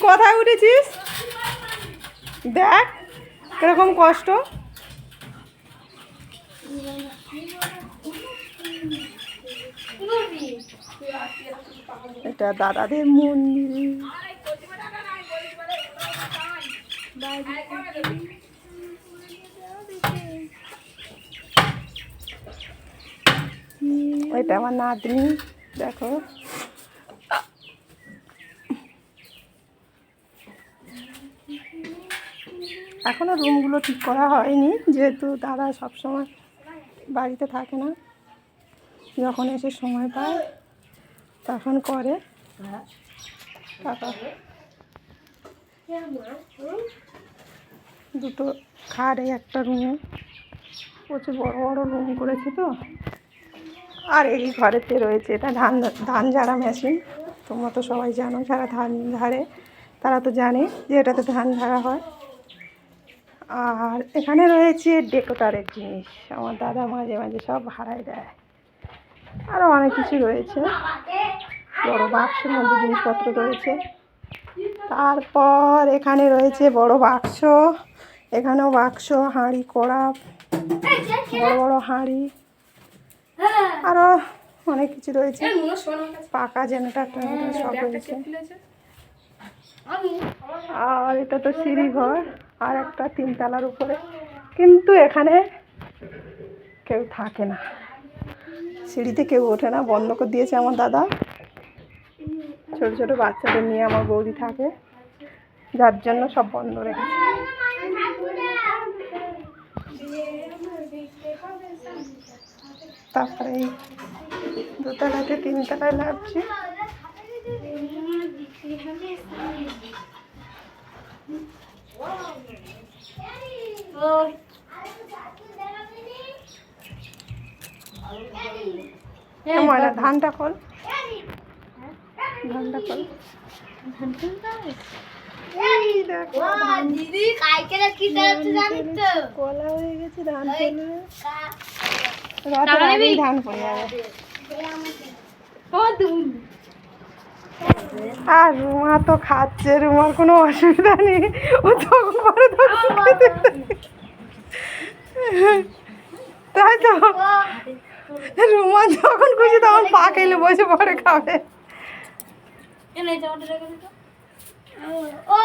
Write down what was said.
কোথায় উঠেছিস? দেখ কিরকম কষ্ট। এটা দাদাদের মন্দির। এটা আমার নাতনি, দেখো। এখনো রুমগুলো ঠিক করা হয়নি, যেহেতু দাদা সবসময় বাড়িতে থাকে না, যখন এসে সময় পায় তখন করে। দুটো খাট এই একটা রুমে, প্রচুর বড় বড় রুম করেছে তো। আর এই ঘরেতে রয়েছে এটা ধান ঝাড়া মেশিন। তোমরা তো সবাই জানো, যারা ধান ঝাড়ে তারা তো জানে যে এটাতে ধান ঝাড়া হয়। আর এখানে রয়েছে ডেকোরেটরের জিনিস, আমার দাদা মাঝে মাঝে সব ভাড়ায় দেয়। আরও অনেক কিছু রয়েছে, বড় বাক্সের মধ্যে জিনিসপত্র রয়েছে। তারপর এখানে রয়েছে বড় বাক্স, এখানেও বাক্স, হাঁড়ি কড়া, বড় বড় হাঁড়ি, আরও অনেক কিছু রয়েছে। পাকা জেনারেটর সব রয়েছে। আর এটা তো সিঁড়ি ঘর, আর একটা 3 তলার উপরে, কিন্তু এখানে কেউ থাকে না, সিঁড়িতে কেউ ওঠে না, বন্ধ করে দিয়েছে আমার দাদা। ছোট ছোট বাচ্চাদের নিয়ে আমার বৌদি থাকে, যার জন্য সব বন্ধ রেখেছে। তারপরে এই 2 তলাতে 3 তলায় নামছি। ময়না ধানটা খোল, ধানটা খোল। কলা হয়ে গেছে, ধান ফেলে ধান পড়ে যাবে। আর রুমা তো খাচ্ছে, রুমার কোনো অসুবিধা নেই, ও যখন পরে তাই তো, রুমা যখন খুশি তখন পা খেলে বসে পরে খাবে। ও